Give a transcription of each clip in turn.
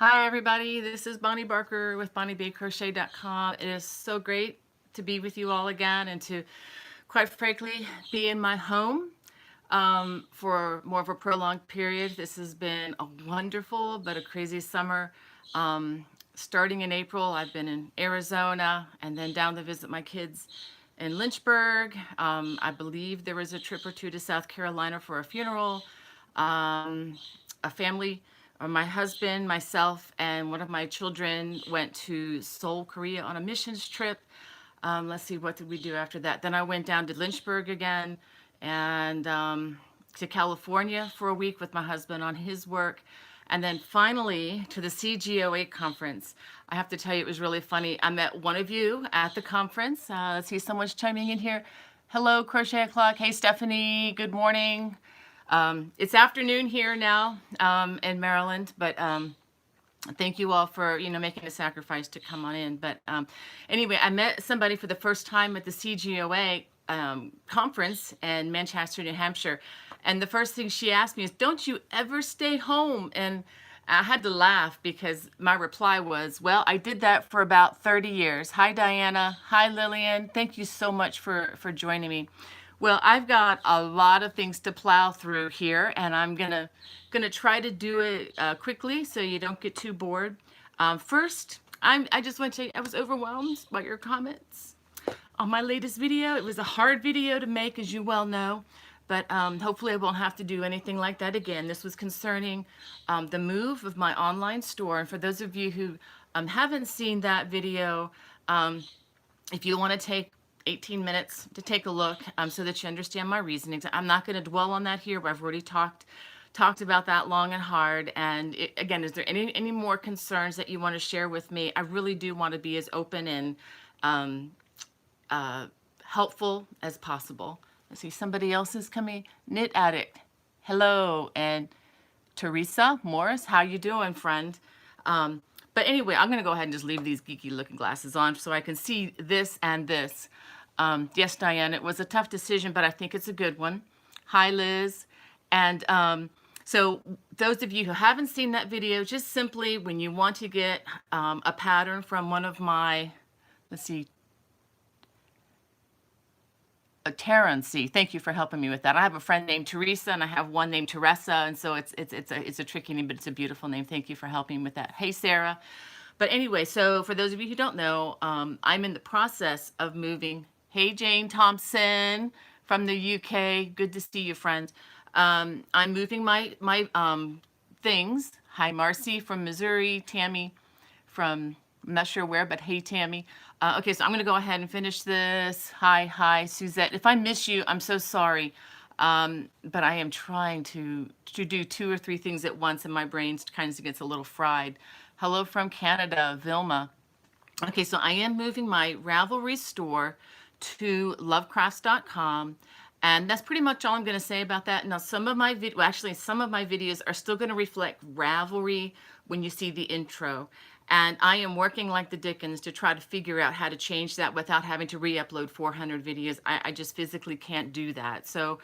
Hi everybody, this is Bonnie Barker with BonnieBayCrochet.com. It is so great to be with you all again and to, quite frankly, be in my home for more of a prolonged period. This has been a wonderful but a crazy summer. Starting in April, I've been in Arizona and then down to visit my kids in Lynchburg. I believe there was a trip or two to South Carolina for a funeral. A family, or my husband, myself, and one of my children went to Seoul, Korea on a missions trip. Let's see, what did we do after that? Then I went down to Lynchburg again and to California for a week with my husband on his work. And then finally to the CGOA conference. I have to tell you, it was really funny. I met one of you at the conference. Let's see, someone's chiming in here. Hello, Crochet O'Clock. Hey, Stephanie. Good morning. It's afternoon here now in Maryland, but thank you all for making a sacrifice to come on in. But anyway, I met somebody for the first time at the CGOA conference in Manchester, New Hampshire, and the first thing she asked me is, "Don't you ever stay home?" And I had to laugh because my reply was, "Well, I did that for about 30 years." Hi, Diana. Hi, Lillian. Thank you so much for joining me. Well, I've got a lot of things to plow through here, and I'm gonna try to do it quickly so you don't get too bored. First, I just want to tell you I was overwhelmed by your comments on my latest video. It was a hard video to make, as you well know, but hopefully I won't have to do anything like that again. This was concerning the move of my online store, and for those of you who haven't seen that video, if you want to take 18 minutes to take a look so that you understand my reasonings. I'm not going to dwell on that here. I've already talked about that long and hard. And again, is there any more concerns that you want to share with me? I really do want to be as open and helpful as possible. Let's see, somebody else is coming. Knit Addict, hello. And Teresa Morris, how you doing, friend? But anyway, I'm going to go ahead and just leave these geeky looking glasses on so I can see this and this. Yes, Diane, it was a tough decision, but I think it's a good one. Hi, Liz. And so those of you who haven't seen that video, just simply when you want to get a pattern from one of my, let's see, Terrence, thank you for helping me with that. I have a friend named Teresa and I have one named Teresa, and so it's a tricky name, but it's a beautiful name. Thank you for helping me with that. Hey, Sarah. But anyway, so for those of you who don't know, I'm in the process of moving. Hey, Jane Thompson from the UK. Good to see you, friend. I'm moving my things. Hi, Marcy from Missouri. Tammy from, I'm not sure where, but hey, Tammy. Okay, so I'm going to go ahead and finish this. Hi, Suzette. If I miss you, I'm so sorry. But I am trying to do 2 or 3 things at once, and my brain kind of gets a little fried. Hello from Canada, Vilma. Okay, so I am moving my Ravelry store to lovecrafts.com. And that's pretty much all I'm going to say about that. Now, some of my videos are still going to reflect Ravelry when you see the intro. And I am working like the dickens to try to figure out how to change that without having to re-upload 400 videos. I just physically can't do that. So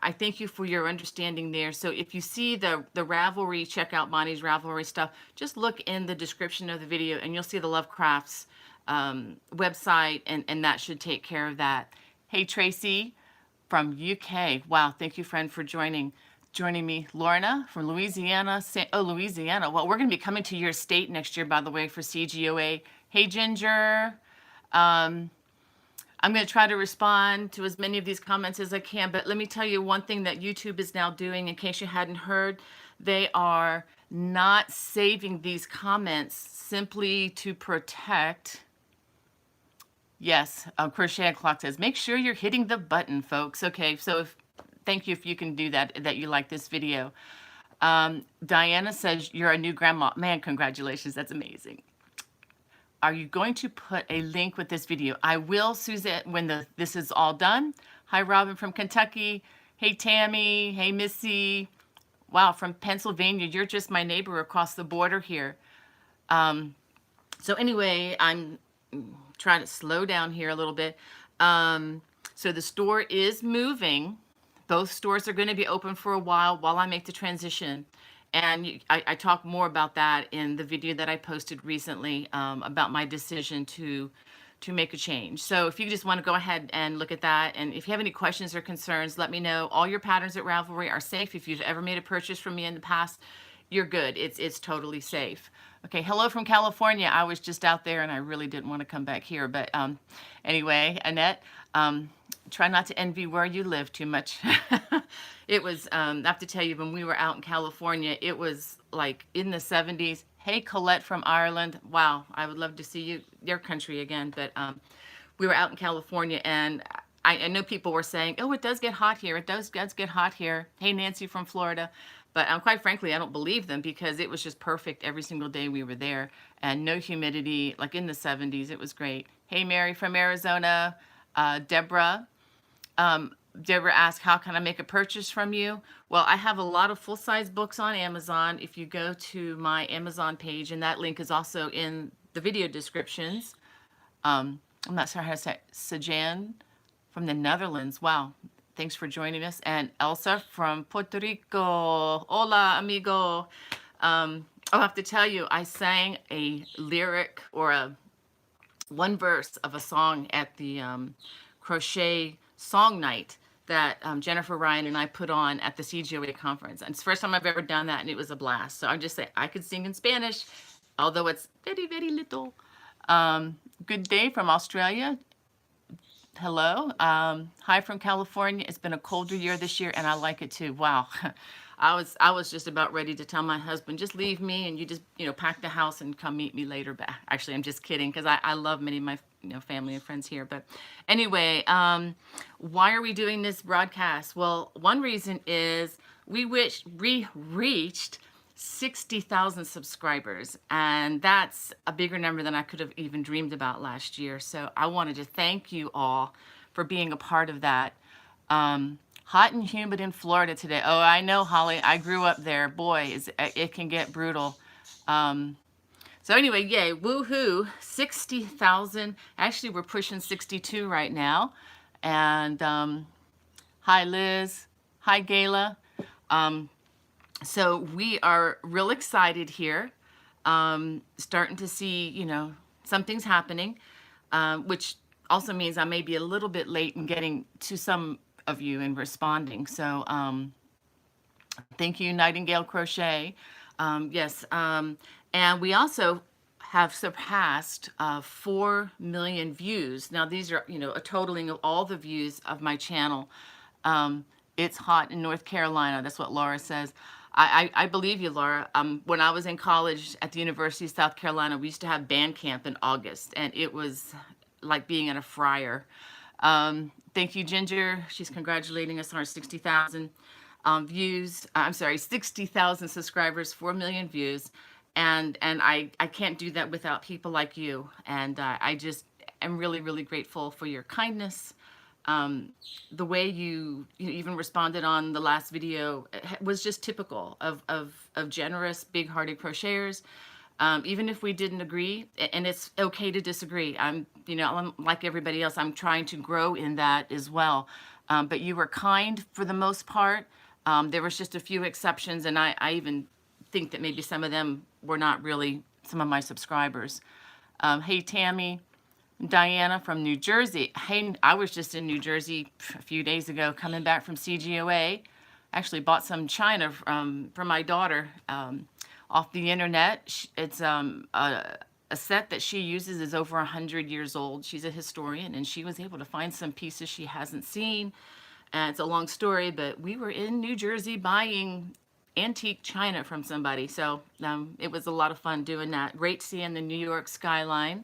I thank you for your understanding there. So if you see the Ravelry, check out Bonnie's Ravelry stuff, just look in the description of the video and you'll see the Lovecrafts website, and that should take care of that. Hey, Tracy from UK. Wow, thank you, friend, for joining me. Lorna from Louisiana. Louisiana. Well, we're going to be coming to your state next year, by the way, for CGOA. Hey, Ginger. I'm going to try to respond to as many of these comments as I can, but let me tell you one thing that YouTube is now doing, in case you hadn't heard. They are not saving these comments simply to protect. Yes, Crochet Clock says, make sure you're hitting the button, folks. Okay, so thank you if you can do that you like this video. Diana says, you're a new grandma. Man, congratulations, that's amazing. Are you going to put a link with this video? I will, Suzette, when this is all done. Hi, Robin from Kentucky. Hey, Tammy. Hey, Missy. Wow, from Pennsylvania. You're just my neighbor across the border here. So anyway, I'm trying to slow down here a little bit. So the store is moving. Both stores are going to be open for a while I make the transition. And I talk more about that in the video that I posted recently, about my decision to make a change. So if you just want to go ahead and look at that, and if you have any questions or concerns, let me know. All your patterns at Ravelry are safe. If you've ever made a purchase from me in the past, you're good. It's totally safe. Okay, hello from California. I was just out there and I really didn't want to come back here, but anyway, Annette, try not to envy where you live too much. It was, I have to tell you, when we were out in California, it was like in the 70s. Hey, Colette from Ireland. Wow, I would love to see your country again. But we were out in California, and I know people were saying, oh, it does get hot here. It does get hot here. Hey, Nancy from Florida. But quite frankly, I don't believe them, because it was just perfect every single day we were there, and no humidity, like in the 70s. It was great. Hey, Mary from Arizona. Deborah. Deborah asked, how can I make a purchase from you? Well, I have a lot of full-size books on Amazon. If you go to my Amazon page, and that link is also in the video descriptions. I'm not sure how to say it. Sajan from the Netherlands. Wow. Thanks for joining us. And Elsa from Puerto Rico. Hola, amigo. I'll have to tell you, I sang a lyric, or one verse of a song at the Crochet song night that Jennifer Ryan and I put on at the CGOA conference. And it's the first time I've ever done that, and it was a blast. So I'll just say I could sing in Spanish, although it's very, very little. Good day from Australia. Hello. Hi from California. It's been a colder year this year, and I like it too. Wow. I was just about ready to tell my husband, just leave me and you just, pack the house and come meet me later. But actually, I'm just kidding, because I love many of my family and friends here. But anyway, why are we doing this broadcast? Well, one reason is we reached 60,000 subscribers, and that's a bigger number than I could have even dreamed about last year. So I wanted to thank you all for being a part of that. Hot and humid in Florida today. Oh, I know, Holly. I grew up there. Boy, it can get brutal. So anyway, yay, woohoo, 60,000. Actually, we're pushing 62 right now. And hi, Liz. Hi, Gayla. So we are real excited here. Starting to see, something's happening, which also means I may be a little bit late in getting to some of you and responding. So thank you, Nightingale Crochet. Yes. And we also have surpassed 4 million views. Now, these are, a totaling of all the views of my channel. It's hot in North Carolina. That's what Laura says. I believe you, Laura. When I was in college at the University of South Carolina, we used to have band camp in August, and it was like being in a fryer. Thank you, Ginger. She's congratulating us on our 60,000 views. I'm sorry, 60,000 subscribers, 4 million views. And I can't do that without people like you. And I just am really, really grateful for your kindness. The way you even responded on the last video was just typical of generous, big-hearted crocheters. Even if we didn't agree, and it's okay to disagree. I'm like everybody else, I'm trying to grow in that as well. But you were kind for the most part. There was just a few exceptions, and I even think that maybe some of them were not really some of my subscribers. Hey, Tammy. Diana from New Jersey. Hey, I was just in New Jersey a few days ago, coming back from CGOA. Actually bought some china for my daughter off the internet. It's a set that she uses is over 100 years old. She's a historian, and she was able to find some pieces she hasn't seen. And it's a long story, but we were in New Jersey buying antique china from somebody. So it was a lot of fun doing that. Great seeing the New York skyline.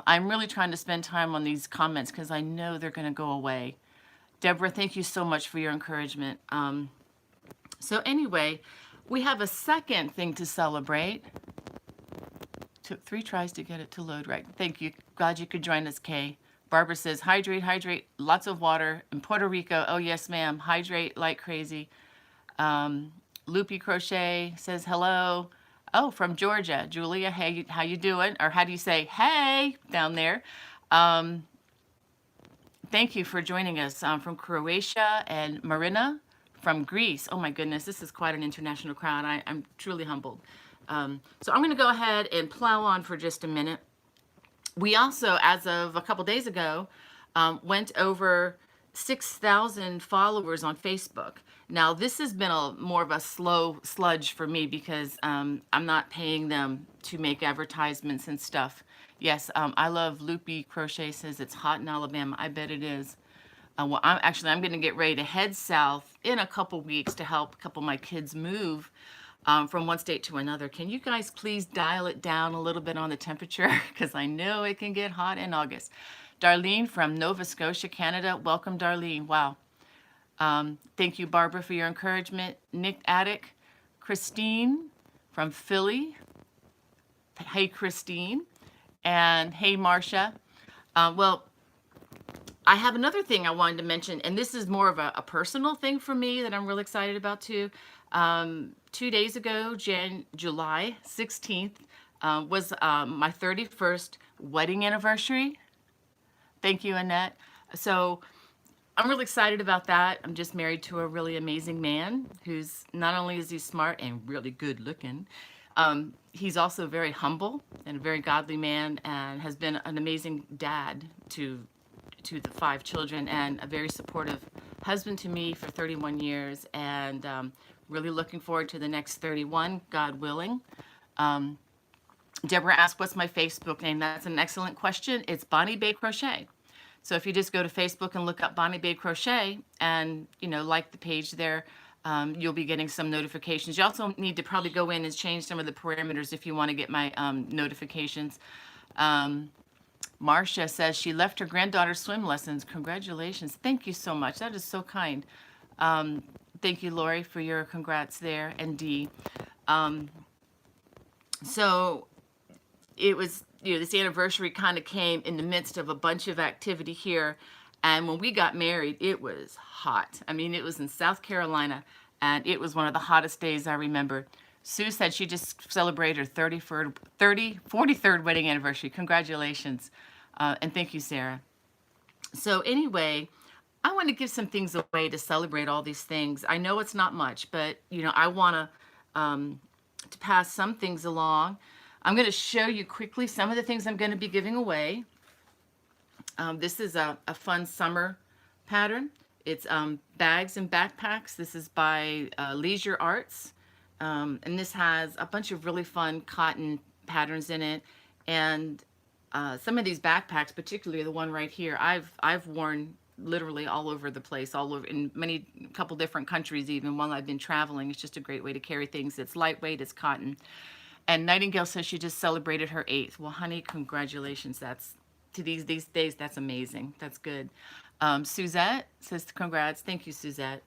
I'm really trying to spend time on these comments because I know they're going to go away. Deborah, thank you so much for your encouragement. So anyway, we have a second thing to celebrate. Took 3 tries to get it to load right. Thank you. Glad you could join us, Kay. Barbara says, hydrate, hydrate, lots of water. In Puerto Rico, oh yes, ma'am, hydrate like crazy. Loopy Crochet says, hello. Oh, from Georgia. Julia, hey, how you doing? Or how do you say, hey, down there? Thank you for joining us from Croatia, and Marina from Greece. Oh my goodness, this is quite an international crowd. I'm truly humbled. So I'm going to go ahead and plow on for just a minute. We also, as of a couple days ago, went over 6,000 followers on Facebook. Now, this has been more of a slow sludge for me because I'm not paying them to make advertisements and stuff. Yes, I love Loopy Crochet says it's hot in Alabama. I bet it is. Well, I'm going to get ready to head south in a couple weeks to help a couple of my kids move from one state to another. Can you guys please dial it down a little bit on the temperature? Because I know it can get hot in August. Darlene from Nova Scotia, Canada. Welcome, Darlene. Wow. Thank you, Barbara, for your encouragement. Nick Attic. Christine from Philly. Hey, Christine. And hey, Marcia. Well, I have another thing I wanted to mention, and this is more of a personal thing for me that I'm really excited about too. 2 days ago, July 16th, was my 31st wedding anniversary. Thank you, Annette. So I'm really excited about that. I'm just married to a really amazing man who's not only is he smart and really good looking, he's also very humble and a very godly man and has been an amazing dad to the 5 children and a very supportive husband to me for 31 years, and really looking forward to the next 31, God willing. Deborah asked, what's my Facebook name? That's an excellent question. It's Bonnie Babe Crochet. So if you just go to Facebook and look up Bonnie Babe Crochet and, like the page there, you'll be getting some notifications. You also need to probably go in and change some of the parameters if you want to get my notifications. Marcia says she left her granddaughter's swim lessons. Congratulations. Thank you so much. That is so kind. Thank you, Lori, for your congrats there, and Dee. So it was, this anniversary kind of came in the midst of a bunch of activity here. And when we got married, it was hot. I mean, it was in South Carolina, and it was one of the hottest days I remember. Sue said she just celebrated her 43rd wedding anniversary. Congratulations. And thank you, Sarah. So anyway, I want to give some things away to celebrate all these things. I know it's not much, but, I want to pass some things along. I'm going to show you quickly some of the things I'm going to be giving away. This is a fun summer pattern. It's bags and backpacks. This is by Leisure Arts. And this has a bunch of really fun cotton patterns in it. And some of these backpacks, particularly the one right here, I've worn literally all over the place, all over in couple different countries even while I've been traveling. It's just a great way to carry things. It's lightweight, it's cotton. And Nightingale says she just celebrated her 8th. Well, honey, congratulations. That's to these days, that's amazing. That's good. Suzette says congrats. Thank you, Suzette.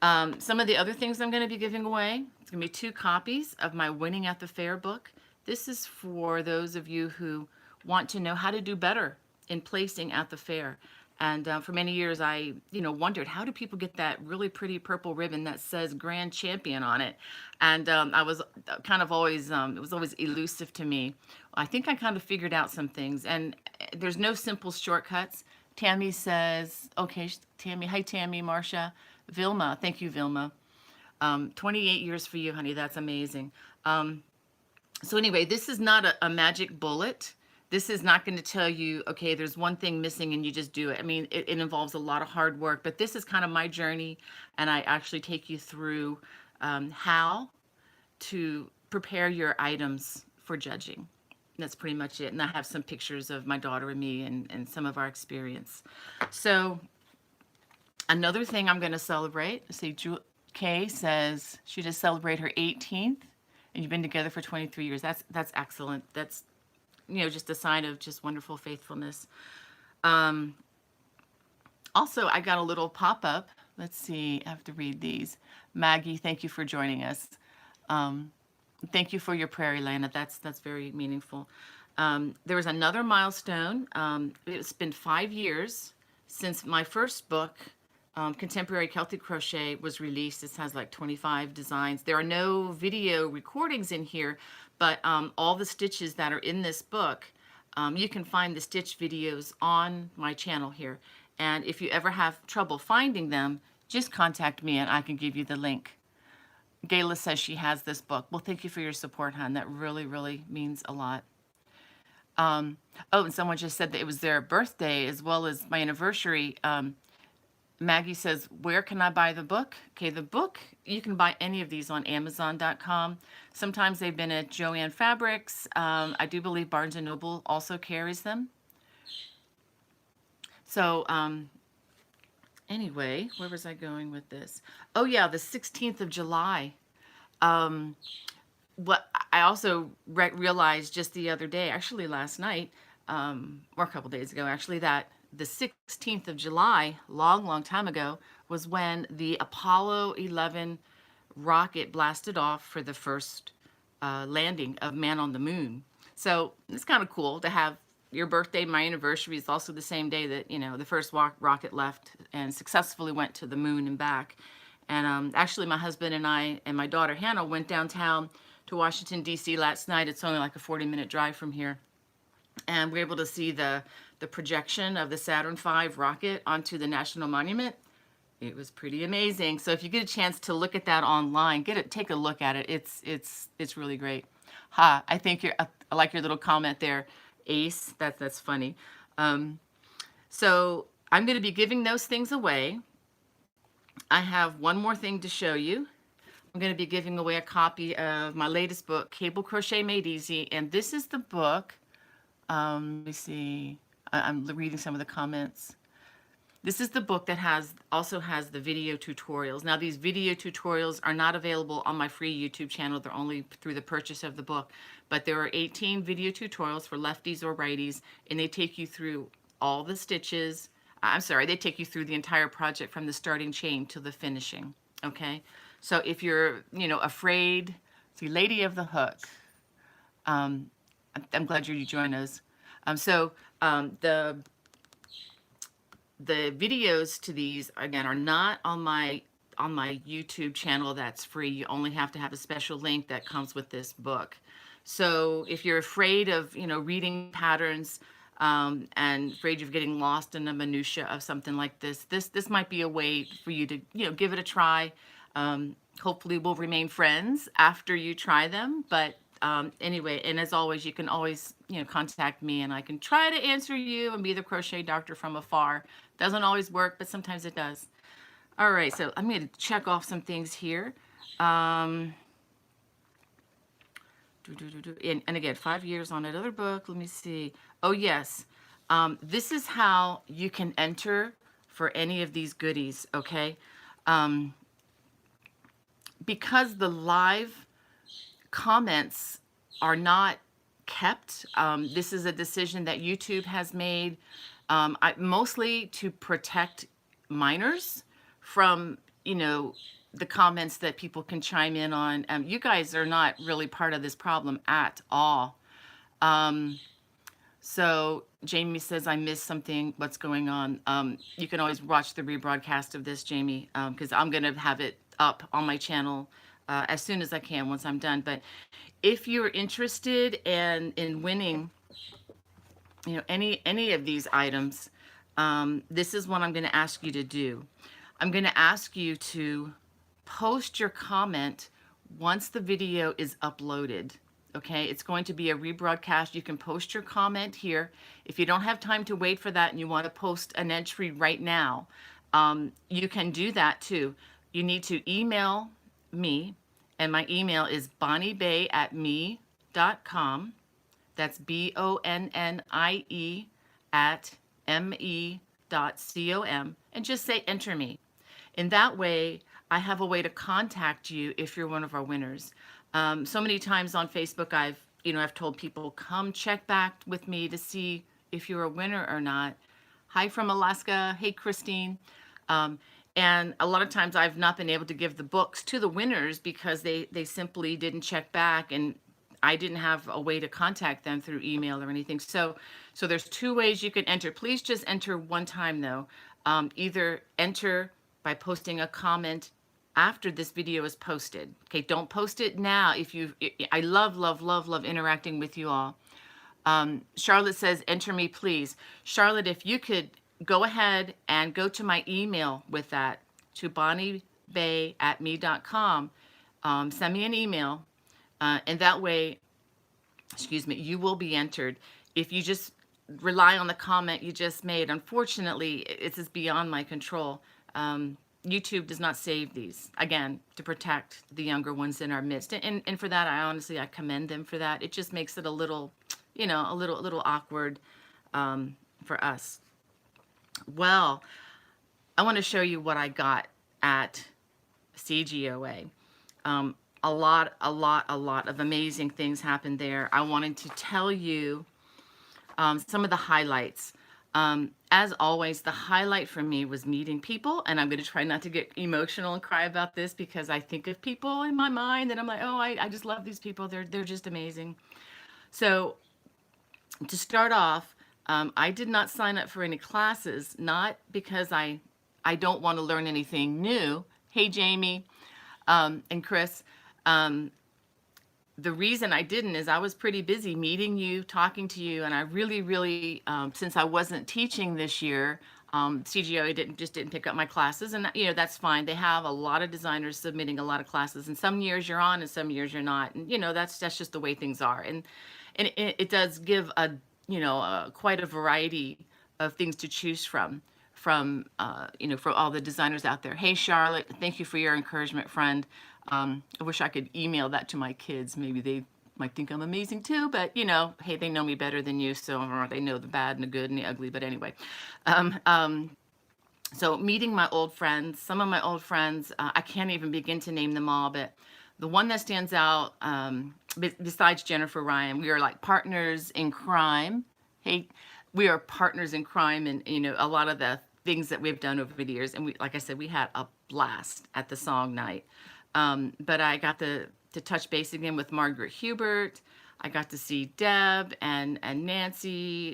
Some of the other things I'm going to be giving away, it's going to be 2 copies of my Winning at the Fair book. This is for those of you who want to know how to do better in placing at the fair. And for many years, I, wondered, how do people get that really pretty purple ribbon that says Grand Champion on it? And I was kind of always, it was always elusive to me. I think I kind of figured out some things, and there's no simple shortcuts. Tammy says, okay, Tammy, hi, Tammy, Marcia, Vilma, thank you, Vilma. 28 years for you, honey, that's amazing. So anyway, this is not a magic bullet. This is not going to tell you, okay, there's one thing missing and you just do it. I mean, it involves a lot of hard work, but this is kind of my journey, and I actually take you through how to prepare your items for judging. And that's pretty much it. And I have some pictures of my daughter and me and some of our experience. So another thing I'm going to celebrate, see, Kay says she just celebrated her 18th, and you've been together for 23 years. That's excellent. That's just a sign of just wonderful faithfulness. Also, I got a little pop-up. Let's see, I have to read these. Maggie, thank you for joining us. Thank you for your prayer, Elena. That's very meaningful. There was another milestone. It's been 5 years since my first book, Contemporary Celtic Crochet, was released. This has like 25 designs. There are no video recordings in here, but all the stitches that are in this book, you can find the stitch videos on my channel here. And if you ever have trouble finding them, just contact me and I can give you the link. Gayla says she has this book. Well, thank you for your support, hon. That really, really means a lot. Oh, and someone just said that it was their birthday as well as my anniversary. Maggie says, where can I buy the book? Okay, the book, you can buy any of these on Amazon.com. Sometimes they've been at Joann Fabrics. I do believe Barnes & Noble also carries them. So anyway, where was I going with this? Oh yeah, the 16th of July. What I also realized just the other day, actually last night, or a couple days ago, actually, that the 16th of July, long time ago, was when the Apollo 11 rocket blasted off for the first landing of man on the moon. So it's kind of cool to have your birthday, my anniversary is also the same day that, you know, the first rocket left and successfully went to the moon and back. And actually, my husband and I and my daughter Hannah went downtown to Washington, D.C. last night. It's only like a 40-minute drive from here. And we were able to see the projection of the Saturn V rocket onto the National Monument. It was pretty amazing. So if you get a chance to look at that online, take a look at it. It's really great. Ha, I think I like your little comment there, Ace. That's funny. So I'm going to be giving those things away. I have one more thing to show you. I'm going to be giving away a copy of my latest book, Cable Crochet Made Easy. And this is the book. Let me see. I'm reading some of the comments. This is the book that also has the video tutorials. Now, these video tutorials are not available on my free YouTube channel. They're only through the purchase of the book. But there are 18 video tutorials for lefties or righties, and they take you through all the stitches. I'm sorry, they take you through the entire project from the starting chain to the finishing. Okay? So if you're, afraid, see, Lady of the Hook. I'm glad you joined us. The videos to these, again, are not on my YouTube channel that's free. You only have to have a special link that comes with this book. So if you're afraid of, reading patterns and afraid of getting lost in the minutia of something like this might be a way for you to, give it a try. Hopefully we'll remain friends after you try them. But anyway, and as always, you can always, contact me and I can try to answer you and be the crochet doctor from afar. Doesn't always work, but sometimes it does. All right, so I'm going to check off some things here. And again, 5 years on another book. Let me see. Oh, yes. This is how you can enter for any of these goodies, okay? Because the live comments are not kept, this is a decision that YouTube has made, mostly to protect minors from, the comments that people can chime in on. You guys are not really part of this problem at all. So Jamie says, I missed something. What's going on? You can always watch the rebroadcast of this, Jamie, because I'm going to have it up on my channel as soon as I can once I'm done. But if you're interested in winning, any of these items, this is what I'm going to ask you to do. I'm going to ask you to post your comment once the video is uploaded. Okay, it's going to be a rebroadcast. You can post your comment here. If you don't have time to wait for that and you want to post an entry right now, you can do that too. You need to email me, and my email is bonniebay@me.com. That's BONNIE@me.com, and just say enter me. In that way, I have a way to contact you if you're one of our winners. So many times on Facebook, I've told people, come check back with me to see if you're a winner or not. Hi from Alaska. Hey, Christine. And a lot of times I've not been able to give the books to the winners because they simply didn't check back, and I didn't have a way to contact them through email or anything. So there's two ways you can enter. Please just enter one time though. Either enter by posting a comment after this video is posted. Okay, don't post it now. I love interacting with you all. Charlotte says, enter me, please. Charlotte, if you could go ahead and go to my email with that, to bonniebay@me.com. Send me an email, and that way, excuse me, you will be entered. If you just rely on the comment you just made, unfortunately, it's just beyond my control. YouTube does not save these, again, to protect the younger ones in our midst. And for that, I commend them for that. It just makes it a little, a little awkward for us. Well, I want to show you what I got at CGOA. A lot of amazing things happened there. I wanted to tell you some of the highlights. As always, the highlight for me was meeting people, and I'm going to try not to get emotional and cry about this because I think of people in my mind and I'm like, oh, I just love these people. They're just amazing. So to start off, I did not sign up for any classes, not because I don't want to learn anything new. Hey, Jamie and Chris. The reason I didn't is I was pretty busy meeting you, talking to you, and I really, since I wasn't teaching this year, CGO didn't pick up my classes, and that's fine. They have a lot of designers submitting a lot of classes, and some years you're on, and some years you're not, and that's just the way things are, and it does give quite a variety of things to choose from for all the designers out there. Hey, Charlotte, thank you for your encouragement, friend. I wish I could email that to my kids. Maybe they might think I'm amazing too, but hey, they know me better than you, so they know the bad and the good and the ugly. But anyway, so meeting my old friends, some of my old friends, I can't even begin to name them all, but the one that stands out, besides Jennifer Ryan, we are like partners in crime. Hey, we are partners in crime, and a lot of the things that we've done over the years. And like I said, we had a blast at the song night. But I got to touch base again with Margaret Hubert. I got to see Deb and Nancy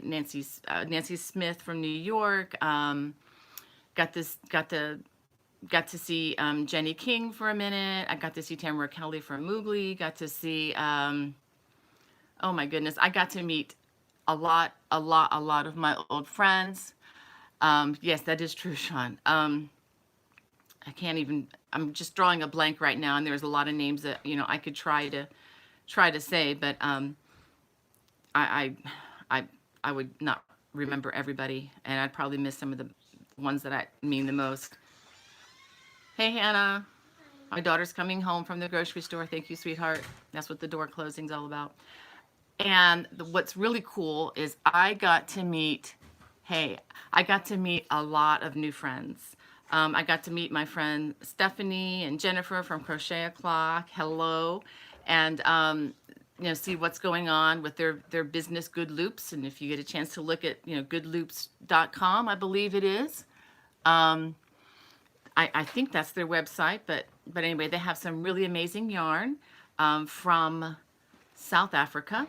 Smith from New York. Got to see Jenny King for a minute. I got to see Tamara Kelly from Moogly. Got to see oh my goodness, I got to meet a lot of my old friends. Yes, that is true, Sean. I'm just drawing a blank right now, and there's a lot of names that I could try to say, but I would not remember everybody, and I'd probably miss some of the ones that I mean the most. Hey, Hannah. My daughter's coming home from the grocery store. Thank you, sweetheart. That's what the door closing's all about. And what's really cool is I got to meet a lot of new friends. I got to meet my friend Stephanie and Jennifer from Crochet O'Clock. Hello. And, see what's going on with their business, Good Loops. And if you get a chance to look at, goodloops.com, I believe it is. I think that's their website. But anyway, they have some really amazing yarn from South Africa.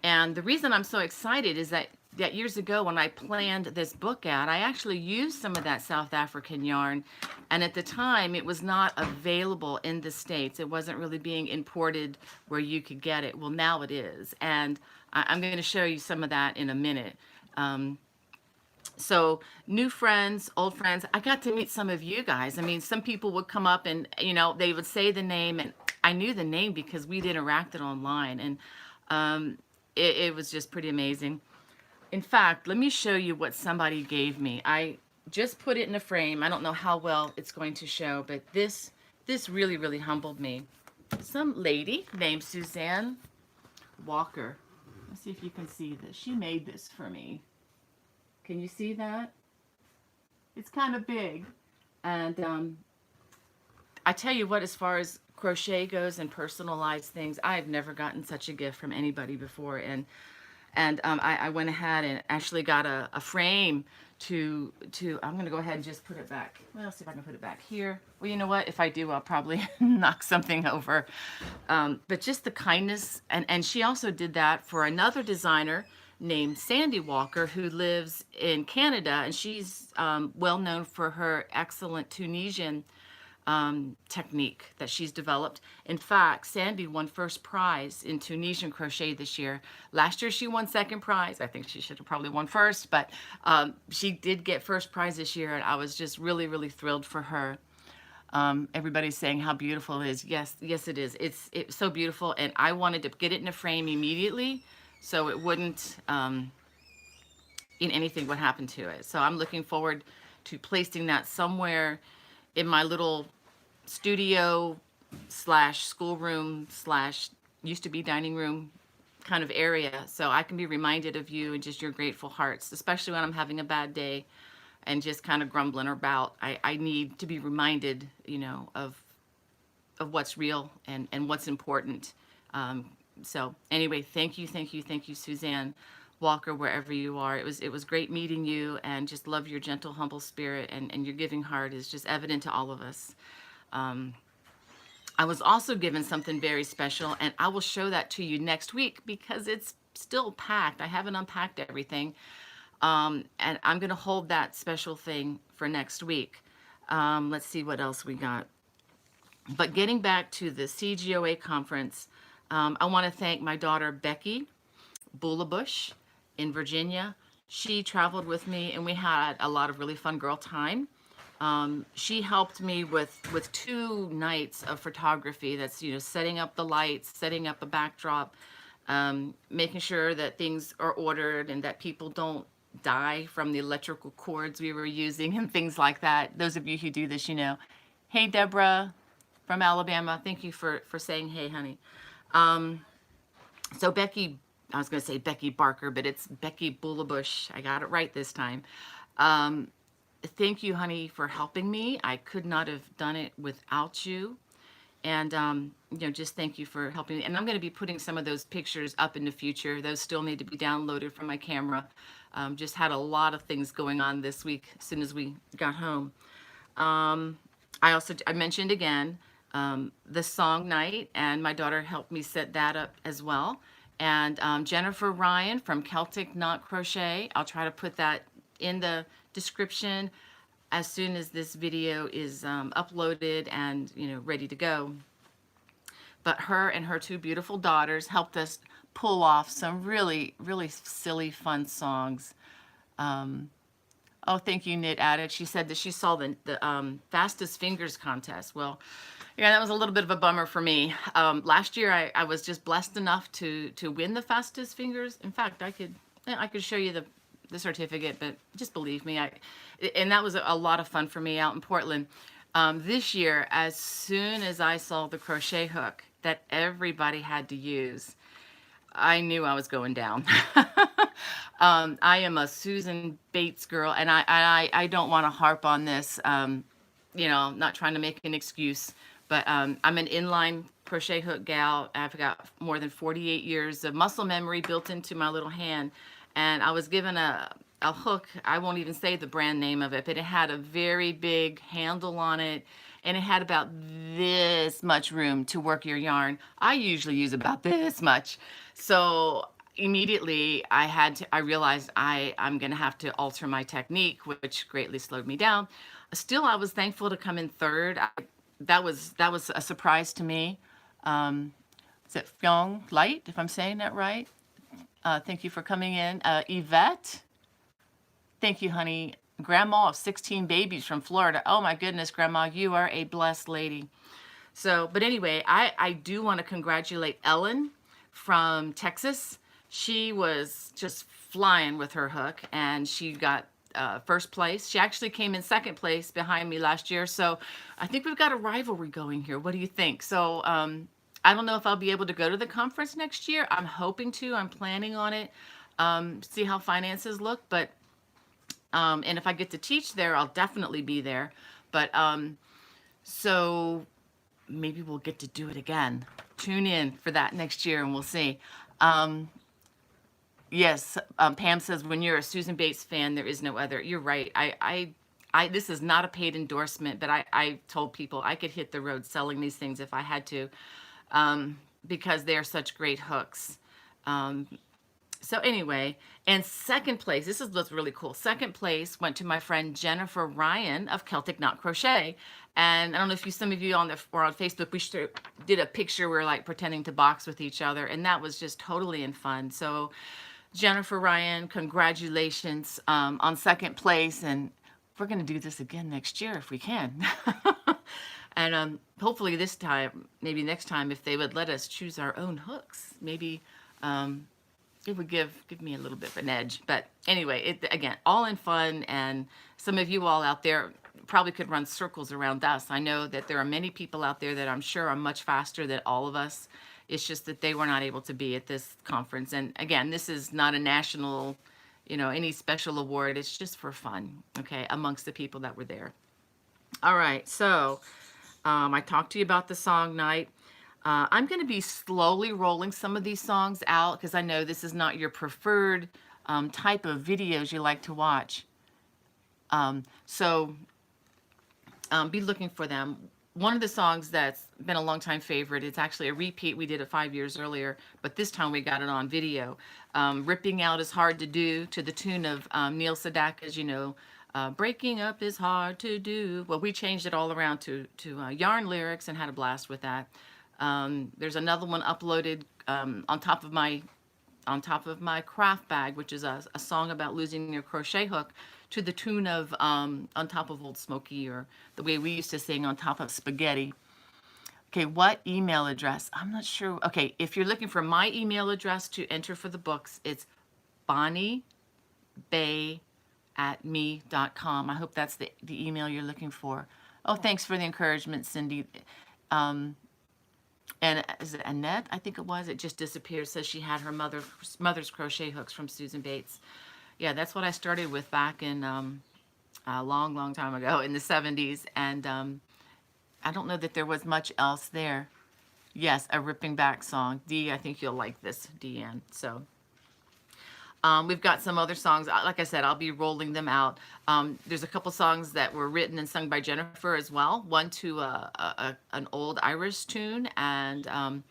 And the reason I'm so excited is that years ago when I planned this book out, I actually used some of that South African yarn. And at the time, it was not available in the States. It wasn't really being imported where you could get it. Well, now it is. And I'm going to show you some of that in a minute. So new friends, old friends, I got to meet some of you guys. I mean, some people would come up and, they would say the name, and I knew the name because we'd interacted online. And it was just pretty amazing. In fact, let me show you what somebody gave me. I just put it in a frame. I don't know how well it's going to show, but this really humbled me. Some lady named Suzanne Walker. Let's see if you can see this. She made this for me. Can you see that? It's kind of big. And I tell you what, as far as crochet goes and personalized things, I've never gotten such a gift from anybody before. And I went ahead and actually got a frame to I'm going to go ahead and just put it back. Well, let's see if I can put it back here. Well, you know what? If I do, I'll probably knock something over. But just the kindness. And she also did that for another designer named Sandy Walker, who lives in Canada. And she's well known for her excellent Tunisian technique that she's developed. In fact, Sandy won first prize in Tunisian crochet this year. Last year she won second prize. I think she should have probably won first, but she did get first prize this year, and I was just really thrilled for her. Everybody's saying how beautiful it is. Yes, yes, it is. It's so beautiful, and I wanted to get it in a frame immediately, so it wouldn't in anything would happen to it. So I'm looking forward to placing that somewhere in my little studio slash schoolroom slash used to be dining room kind of area, so I can be reminded of you and just your grateful hearts, especially when I'm having a bad day and just kind of grumbling about. I need to be reminded, you know, of what's real and what's important. So anyway, thank you, thank you, thank you, Suzanne Walker, wherever you are. It was great meeting you, and just love your gentle, humble spirit, and your giving heart is just evident to all of us. I was also given something very special, and I will show that to you next week because it's still packed. I haven't unpacked everything. And I'm going to hold that special thing for next week. Let's see what else we got. But getting back to the CGOA conference, I want to thank my daughter, Becky Bullabush in Virginia. She traveled with me, and we had a lot of really fun girl time. She helped me with 2 nights of photography. That's, you know, setting up the lights, setting up a backdrop, making sure that things are ordered and that people don't die from the electrical cords we were using and things like that. Those of you who do this, you know. Hey, Deborah from Alabama. Thank you for saying hey, honey. So Becky, I was going to say Becky Barker, but it's Becky Bullabush. I got it right this time. Thank you, honey, for helping me. I could not have done it without you. And, you know, just thank you for helping me. And I'm going to be putting some of those pictures up in the future. Those still need to be downloaded from my camera. Just had a lot of things going on this week as soon as we got home. I mentioned again the song night, and my daughter helped me set that up as well. And Jennifer Ryan from Celtic Knot Crochet, I'll try to put that in the description as soon as this video is uploaded and, you know, ready to go. But her and her 2 beautiful daughters helped us pull off some really, really silly, fun songs. Oh, thank you, Knit Addict. She said that she saw the fastest fingers contest. Well, yeah, that was a little bit of a bummer for me. Last year, I was just blessed enough to win the fastest fingers. In fact, I could show you the certificate, but just believe me, and that was a lot of fun for me out in Portland. This year, as soon as I saw the crochet hook that everybody had to use, I knew I was going down. I am a Susan Bates girl, and I don't want to harp on this. You know, not trying to make an excuse, but I'm an inline crochet hook gal. I've got more than 48 years of muscle memory built into my little hand. And I was given a hook, I won't even say the brand name of it, but it had a very big handle on it, and it had about this much room to work your yarn. I usually use about this much. So immediately I realized I'm going to have to alter my technique, which greatly slowed me down. Still, I was thankful to come in third. That was a surprise to me. Is it Fyong Light, if I'm saying that right? Thank you for coming in. Yvette, thank you, honey. Grandma of 16 babies from Florida. Oh my goodness, Grandma, you are a blessed lady. So, but anyway, I do want to congratulate Ellen from Texas. She was just flying with her hook, and she got first place. She actually came in second place behind me last year. So I think we've got a rivalry going here. What do you think? So, I don't know if I'll be able to go to the conference next year. I'm hoping to. I'm planning on it. See how finances look. But and if I get to teach there, I'll definitely be there. But so maybe we'll get to do it again. Tune in for that next year, and we'll see. Yes, Pam says when you're a Susan Bates fan, there is no other. You're right. This is not a paid endorsement, but I told people I could hit the road selling these things if I had to. Because they're such great hooks. So anyway, and second place, this is what's really cool. Second place went to my friend Jennifer Ryan of Celtic Knot Crochet. And I don't know if some of you on Facebook, we did a picture where we're like pretending to box with each other. And that was just totally in fun. So Jennifer Ryan, congratulations on second place. And we're going to do this again next year if we can. And hopefully this time, maybe next time, if they would let us choose our own hooks, maybe it would give me a little bit of an edge. But anyway, it again, all in fun, and some of you all out there probably could run circles around us. I know that there are many people out there that I'm sure are much faster than all of us. It's just that they were not able to be at this conference. And again, this is not a national, any special award. It's just for fun, okay, amongst the people that were there. All right, so I talked to you about the song night. I'm going to be slowly rolling some of these songs out because I know this is not your preferred type of videos you like to watch. So be looking for them. One of the songs that's been a long time favorite, it's actually a repeat. We did it 5 years earlier, but this time we got it on video. Ripping Out is Hard to Do, to the tune of Neil Sedaka's, Breaking Up is Hard to Do. Well, we changed it all around to yarn lyrics and had a blast with that. There's another one uploaded on top of my craft bag, which is a song about losing your crochet hook, to the tune of On Top of Old Smoky, or the way we used to sing, On Top of Spaghetti. Okay, what email address? I'm not sure. Okay, if you're looking for my email address to enter for the books, it's bonniebay@me.com. I hope that's the email you're looking for. Oh, thanks for the encouragement, Cindy. And is it Annette? I think it was. It just disappeared. Says she had her mother's crochet hooks from Susan Bates. Yeah, that's what I started with back in a long time ago in the 70s. And I don't know that there was much else there. Yes, a ripping back song. Dee, I think you'll like this, Deanne. So we've got some other songs. Like I said, I'll be rolling them out. There's a couple songs that were written and sung by Jennifer as well. One to an old Irish tune, and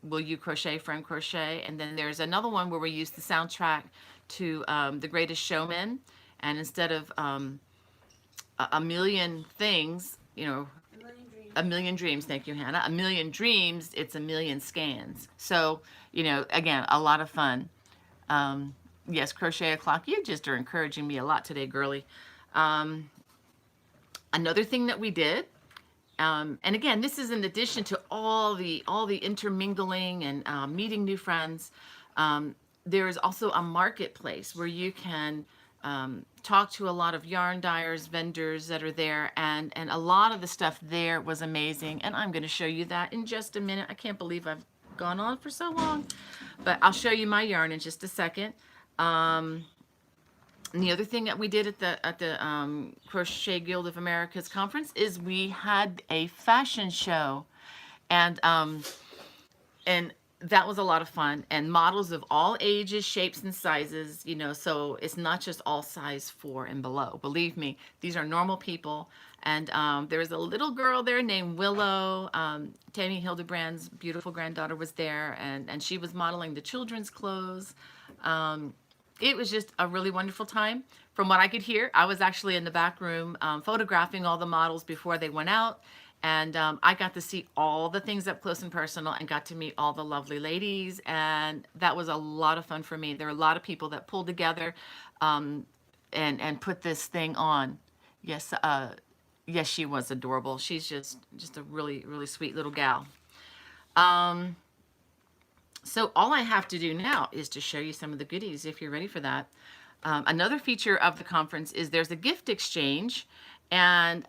Will You Crochet, Friend Crochet. And then there's another one where we used the soundtrack to The Greatest Showman. And instead of a million things, a million dreams. Thank you, Hannah. A million dreams, it's a million scans. So, again, a lot of fun. Yes, Crochet O'Clock, you just are encouraging me a lot today, girly. Another thing that we did, and again, this is in addition to all the intermingling and meeting new friends. There is also a marketplace where you can talk to a lot of yarn dyers, vendors that are there, and a lot of the stuff there was amazing. And I'm going to show you that in just a minute. I can't believe I've gone on for so long, but I'll show you my yarn in just a second. And the other thing that we did at the Crochet Guild of America's conference is we had a fashion show, and that was a lot of fun, and models of all ages, shapes, and sizes, so it's not just all size 4 and below. Believe me, these are normal people. And there was a little girl there named Willow. Tammy Hildebrand's beautiful granddaughter was there, and she was modeling the children's clothes. It was just a really wonderful time. From what I could hear, I was actually in the back room photographing all the models before they went out. And I got to see all the things up close and personal, and got to meet all the lovely ladies. And that was a lot of fun for me. There were a lot of people that pulled together and put this thing on. Yes, yes, she was adorable. She's just a really, really sweet little gal. So all I have to do now is to show you some of the goodies, if you're ready for that. Another feature of the conference is there's a gift exchange, and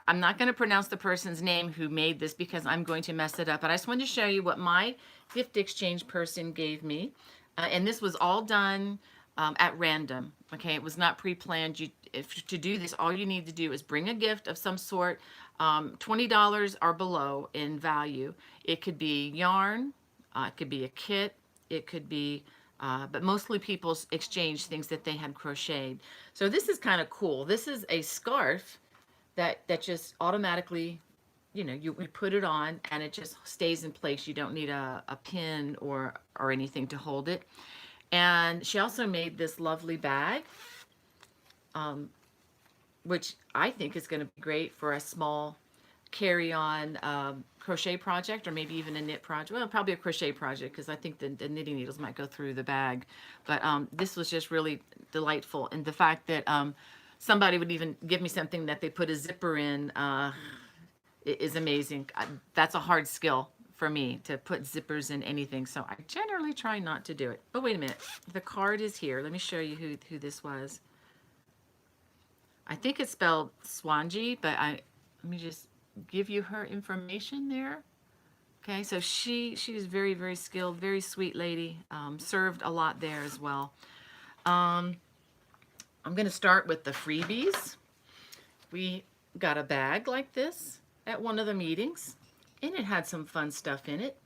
I'm not going to pronounce the person's name who made this because I'm going to mess it up, but I just wanted to show you what my gift exchange person gave me. And this was all done at random. Okay, it was not pre-planned. To do this, all you need to do is bring a gift of some sort, $20 or below in value. It could be yarn, it could be a kit, it could be, but mostly people exchange things that they had crocheted. So this is kind of cool. This is a scarf that just automatically, you put it on and it just stays in place. You don't need a pin or anything to hold it. And she also made this lovely bag, which I think is going to be great for a small carry-on crochet project, or maybe even a knit project. Well, probably a crochet project, because I think the knitting needles might go through the bag. But this was just really delightful. And the fact that somebody would even give me something that they put a zipper in, is amazing. That's a hard skill for me to put zippers in anything, so I generally try not to do it. But wait a minute, the card is here. Let me show you who this was. I think it's spelled Swanji, but let me just give you her information there. Okay, so she's very, very skilled, very sweet lady. Served a lot there as well. I'm going to start with the freebies. We got a bag like this at one of the meetings, and it had some fun stuff in it.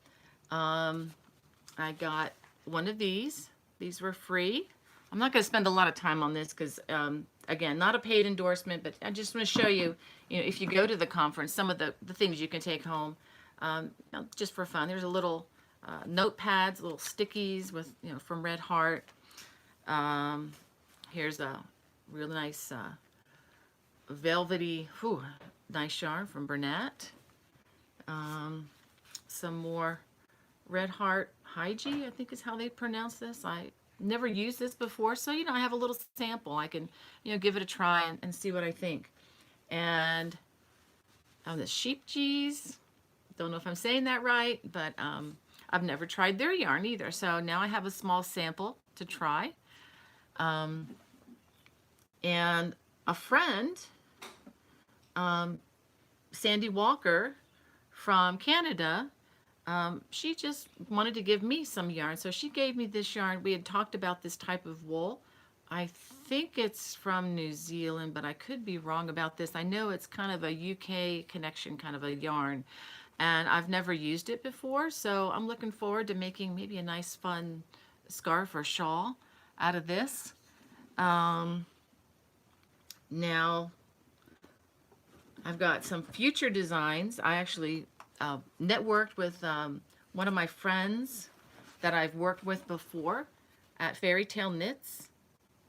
I got one of these. These were free. I'm not going to spend a lot of time on this because, again, not a paid endorsement, but I just want to show you, if you go to the conference, some of the things you can take home. Just for fun. There's a little notepads, little stickies with, from Red Heart. Here's a real nice velvety, nice yarn from Bryant. Some more Red Heart Hygie, I think is how they pronounce this. I never used this before, so I have a little sample. I can give it a try and see what I think. And the Sheep G's. Don't know if I'm saying that right, but I've never tried their yarn either. So now I have a small sample to try. And a friend, Sandy Walker from Canada, she just wanted to give me some yarn. So she gave me this yarn. We had talked about this type of wool. I think it's from New Zealand, but I could be wrong about this. I know it's kind of a UK connection kind of a yarn. And I've never used it before, so I'm looking forward to making maybe a nice fun scarf or shawl out of this. Now, I've got some future designs. I actually networked with one of my friends that I've worked with before at Fairy Tale Knits.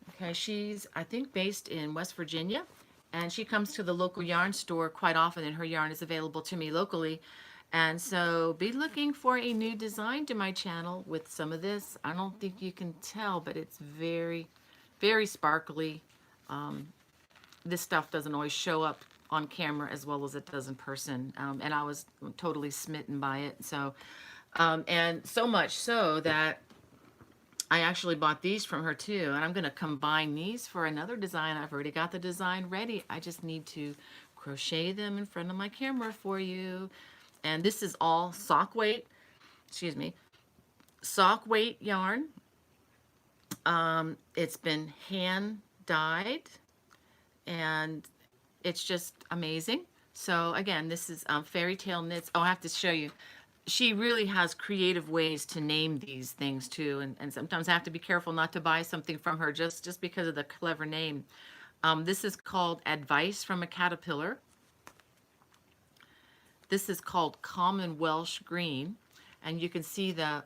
Okay, she's, I think, based in West Virginia. And she comes to the local yarn store quite often, and her yarn is available to me locally. And so be looking for a new design to my channel with some of this. I don't think you can tell, but it's very, very sparkly. This stuff doesn't always show up on camera as well as it does in person. And I was totally smitten by it. So, and so much so that I actually bought these from her too, and I'm going to combine these for another design. I've already got the design ready. I just need to crochet them in front of my camera for you. And this is all sock weight, sock weight yarn. It's been hand dyed, and it's just amazing. So again, this is Fairy Tale Knits. Oh, I have to show you. She really has creative ways to name these things too, and sometimes I have to be careful not to buy something from her just because of the clever name. This is called Advice from a Caterpillar. This is called Common Welsh Green, and you can see the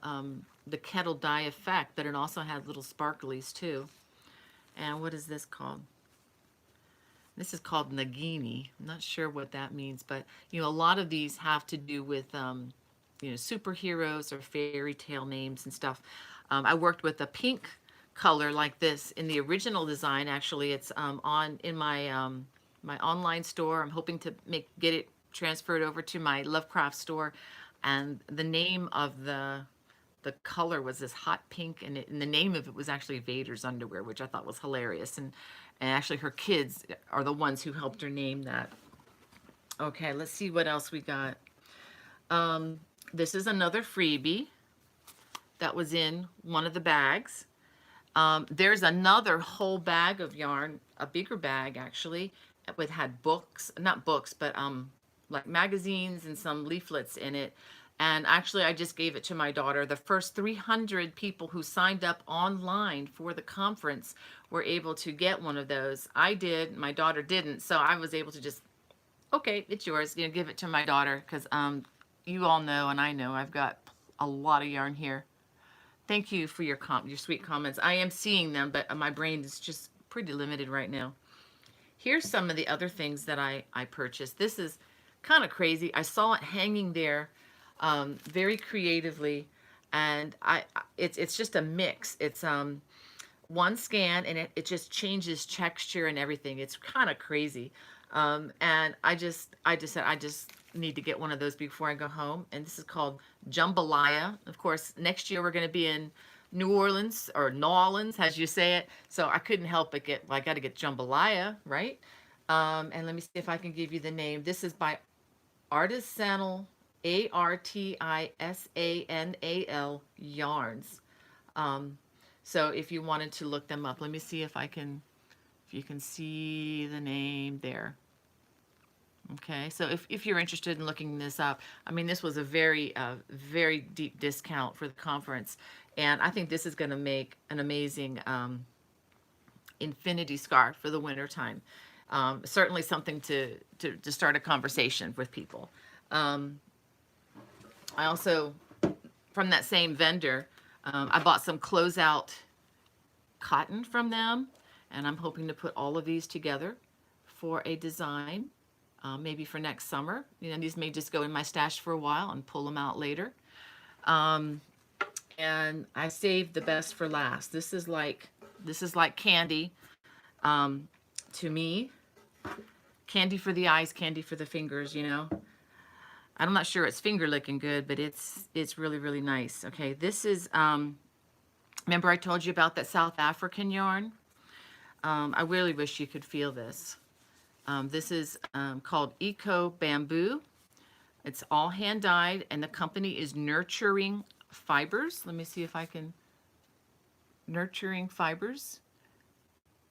kettle dye effect, but it also has little sparklies too. And what is this called? This is called Nagini. I'm not sure what that means, but a lot of these have to do with superheroes or fairy tale names and stuff. I worked with a pink color like this in the original design. Actually, it's in my my online store. I'm hoping to get it transferred over to my Lovecraft store, and the name of the color was this hot pink, and the name of it was actually Vader's underwear, which I thought was hilarious. And actually her kids are the ones who helped her name that. Okay, let's see what else we got. This is another freebie that was in one of the bags. There's another whole bag of yarn, a bigger bag actually, had books, not books, but like magazines and some leaflets in it. And actually, I just gave it to my daughter. The first 300 people who signed up online for the conference were able to get one of those. I did, my daughter didn't, so I was able to just, okay, it's yours, give it to my daughter, because you all know, and I know, I've got a lot of yarn here. Thank you for your sweet comments. I am seeing them, but my brain is just pretty limited right now. Here's some of the other things that I purchased. This is kind of crazy. I saw it hanging there very creatively, and it's just a mix. It's one scan, and it just changes texture and everything. It's kind of crazy. And I just said, need to get one of those before I go home. And this is called jambalaya. Of course, next year we're going to be in New Orleans, or New Orleans, as you say it. So I couldn't help but get, well, I got to get jambalaya, right? And let me see if I can give you the name. This is by Artisanal, Artisanal yarns. So if you wanted to look them up, let me see if I can, if you can see the name there. Okay, so if you're interested in looking this up, I mean, this was a very, very deep discount for the conference. And I think this is going to make an amazing infinity scarf for the winter time. Certainly something to start a conversation with people. I also, from that same vendor, I bought some closeout cotton from them, and I'm hoping to put all of these together for a design, maybe for next summer. You know, these may just go in my stash for a while and pull them out later. And I saved the best for last. This is like candy to me. Candy for the eyes, candy for the fingers, you know. I'm not sure it's finger licking good, but it's really, really nice. Okay, this is, remember I told you about that South African yarn? I really wish you could feel this. This is called Eco Bamboo. It's all hand dyed, and the company is Nurturing Fibers. Let me see if I can, Nurturing Fibers.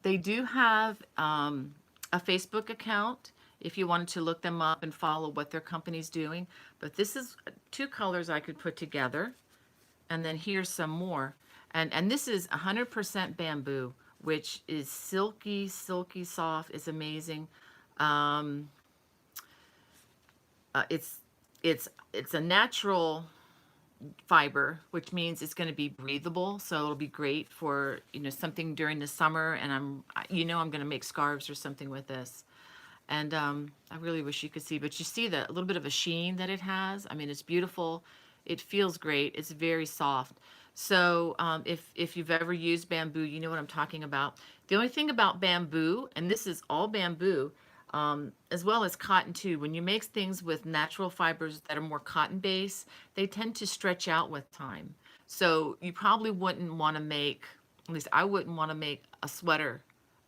They do have a Facebook account if you wanted to look them up and follow what their company's doing. But this is 2 colors I could put together. And then here's some more. And this is 100% bamboo, which is silky, silky soft. It's amazing. It's a natural fiber, which means it's going to be breathable, so it'll be great for, you know, something during the summer. And I'm going to make scarves or something with this. And I really wish you could see, but you see the little bit of a sheen that it has. I mean, it's beautiful. It feels great. It's very soft. So if you've ever used bamboo, you know what I'm talking about. The only thing about bamboo, and this is all bamboo, as well as cotton too, when you make things with natural fibers that are more cotton based, they tend to stretch out with time. So you probably wouldn't want to make, at least I wouldn't want to make a sweater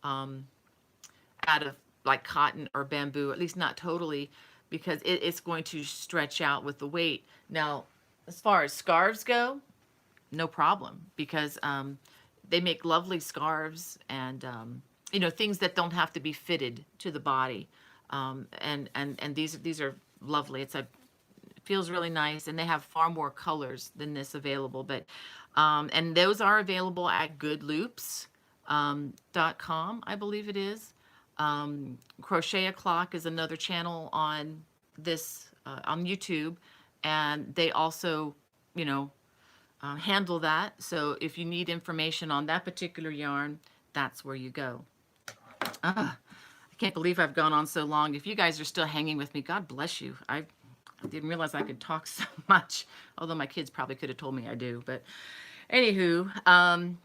out of like cotton or bamboo, at least not totally, because it's going to stretch out with the weight. Now, as far as scarves go, no problem, because they make lovely scarves and you know, things that don't have to be fitted to the body. And these are lovely. It feels really nice, and they have far more colors than this available. But and those are available at goodloops.com, I believe it is. Crochet O'Clock is another channel on this on YouTube, and they also, you know, handle that. So if you need information on that particular yarn, that's where you go. I can't believe I've gone on so long. If you guys are still hanging with me, God bless you. I didn't realize I could talk so much, although my kids probably could have told me I do. But anywho,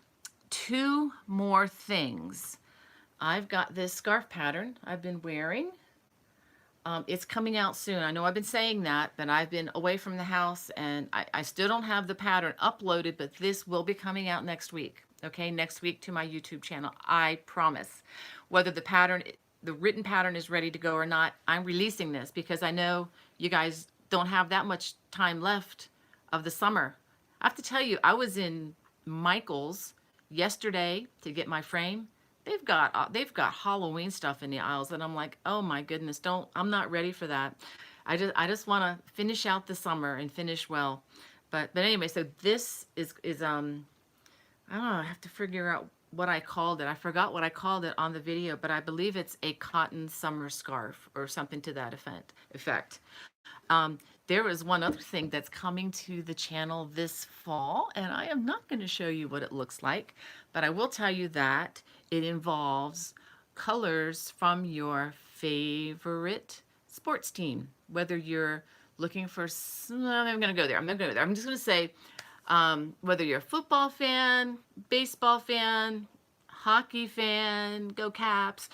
2 more things. I've got this scarf pattern I've been wearing. It's coming out soon. I know I've been saying that, but I've been away from the house, and I still don't have the pattern uploaded, but this will be coming out next week. Okay, next week to my YouTube channel, I promise. Whether the pattern, the written pattern is ready to go or not, I'm releasing this because I know you guys don't have that much time left of the summer. I have to tell you, I was in Michael's yesterday to get my frame. They've got Halloween stuff in the aisles, and I'm like, oh my goodness, I'm not ready for that. I just want to finish out the summer and finish well. But anyway, so this is I don't know, I have to figure out what I called it. I forgot what I called it on the video, but I believe it's a cotton summer scarf or something to that effect. There is one other thing that's coming to the channel this fall, and I am not going to show you what it looks like, but I will tell you that it involves colors from your favorite sports team. Whether you're looking for, I'm going to go there. I'm just going to say, whether you're a football fan, baseball fan, hockey fan, go Caps,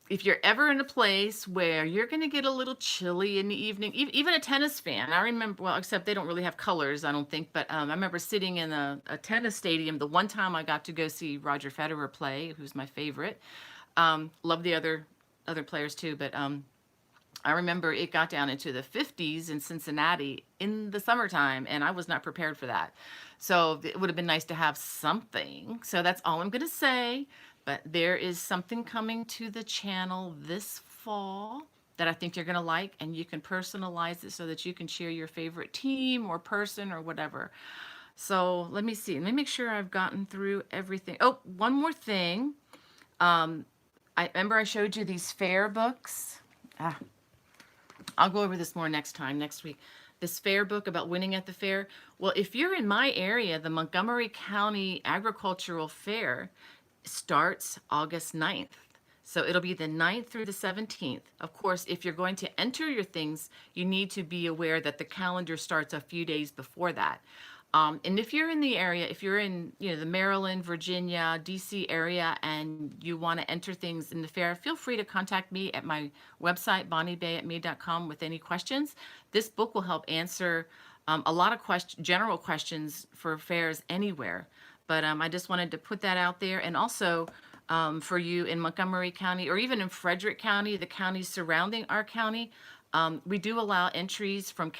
if you're ever in a place where you're going to get a little chilly in the evening, even a tennis fan. I remember, well, except they don't really have colors, I don't think, but I remember sitting in a tennis stadium the one time I got to go see Roger Federer play, who's my favorite. Love the other players too, but I remember it got down into the 50s in Cincinnati in the summertime, and I was not prepared for that. So it would have been nice to have something. So that's all I'm going to say. But there is something coming to the channel this fall that I think you're going to like, and you can personalize it so that you can share your favorite team or person or whatever. So let me see. Let me make sure I've gotten through everything. Oh, one more thing. I remember I showed you these fair books. Ah, I'll go over this more next week. This fair book about winning at the fair. Well, if you're in my area, the Montgomery County Agricultural Fair starts August 9th. So it'll be the 9th through the 17th. Of course, if you're going to enter your things, you need to be aware that the calendar starts a few days before that. And if you're in the area, if you're in, the Maryland, Virginia, DC area, and you want to enter things in the fair, feel free to contact me at my website, bonniebay@me.com, with any questions. This book will help answer a lot of general questions for fairs anywhere. But I just wanted to put that out there. And also for you in Montgomery County or even in Frederick County, the counties surrounding our county, we do allow entries from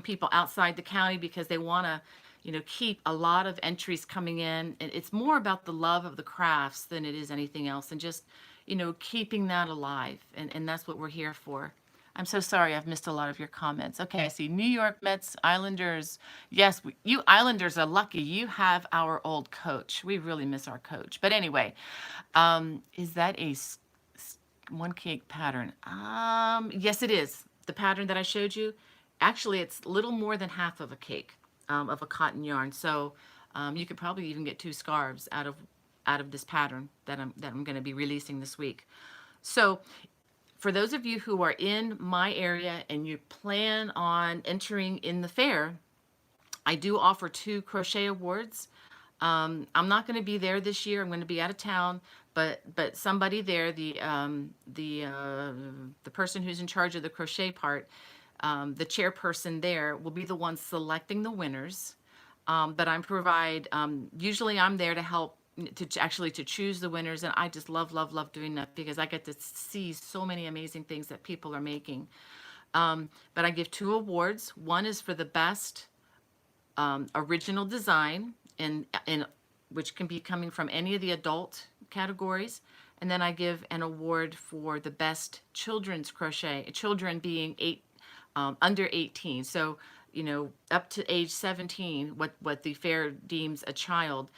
people outside the county because they want to keep a lot of entries coming in. And it's more about the love of the crafts than it is anything else. And just, keeping that alive. And that's what we're here for. I'm so sorry I've missed a lot of your comments. Okay, I see New York Mets, Islanders. Yes, you Islanders are lucky. You have our old coach. We really miss our coach. But anyway, is that a one cake pattern? Yes, it is. The pattern that I showed you, actually, it's little more than half of a cake of a cotton yarn. So you could probably even get 2 scarves out of this pattern that I'm going to be releasing this week. So for those of you who are in my area and you plan on entering in the fair, I do offer 2 crochet awards. I'm not going to be there this year. I'm going to be out of town, but somebody there, the person who's in charge of the crochet part, the chairperson there, will be the one selecting the winners. But usually I'm there to help to choose the winners, and I just love doing that because I get to see so many amazing things that people are making. But I give 2 awards. One is for the best original design, in which can be coming from any of the adult categories, and then I give an award for the best children's crochet. Children being under 18, so up to age 17, what the fair deems a child.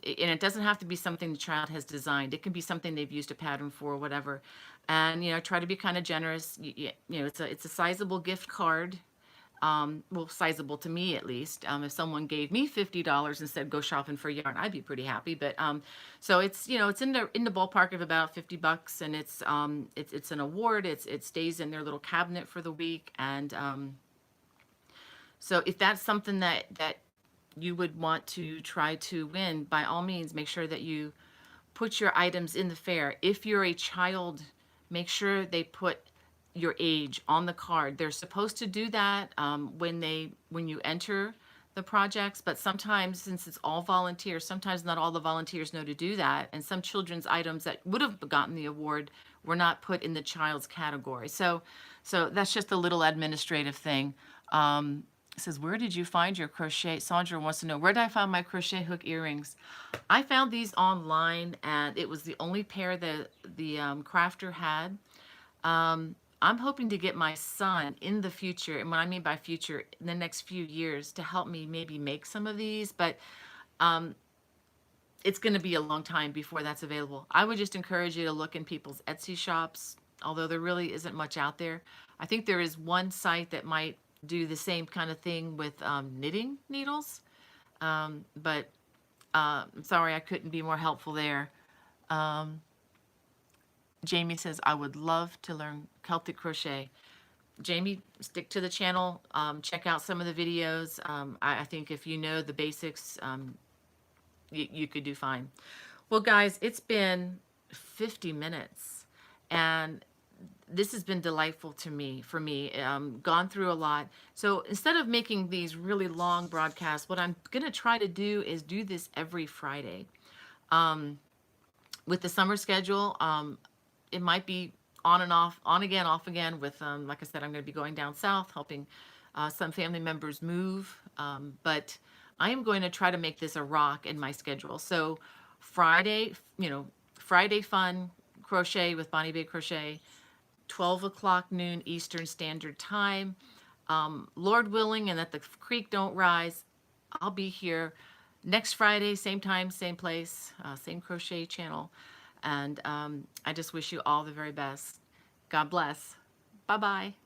And it doesn't have to be something the child has designed. It can be something they've used a pattern for or whatever. And try to be kind of generous. It's a sizable gift card. Well, sizable to me at least. If someone gave me $50 and said go shopping for yarn, I'd be pretty happy. But so it's it's in the ballpark of about $50, and it's an award. It stays in their little cabinet for the week. And so if that's something that you would want to try to win, by all means, make sure that you put your items in the fair. If you're a child, make sure they put your age on the card. They're supposed to do that when you enter the projects, but sometimes, since it's all volunteers, sometimes not all the volunteers know to do that, and some children's items that would have gotten the award were not put in the child's category. So that's just a little administrative thing. It says, where did you find your crochet? Sandra wants to know, where did I find my crochet hook earrings? I found these online, and it was the only pair that the crafter had. I'm hoping to get my son in the future, and what I mean by future, in the next few years, to help me maybe make some of these, but it's going to be a long time before that's available. I would just encourage you to look in people's Etsy shops, although there really isn't much out there. I think there is one site that might do the same kind of thing with knitting needles, but I'm sorry I couldn't be more helpful there. Jamie says, I would love to learn Celtic crochet. Jamie, stick to the channel, check out some of the videos. I think if you know the basics, you could do fine. Well, guys, it's been 50 minutes. And this has been delightful to me, for me, gone through a lot. So instead of making these really long broadcasts, what I'm going to try to do is do this every Friday. With the summer schedule, it might be on and off, on again, off again with, like I said, I'm going to be going down south, helping some family members move. But I am going to try to make this a rock in my schedule. So Friday, Friday fun, crochet with Bonnie Bay Crochet, 12 o'clock noon Eastern Standard Time. Lord willing, and that the creek don't rise, I'll be here next Friday, same time, same place, same crochet channel. And I just wish you all the very best. God bless. Bye bye.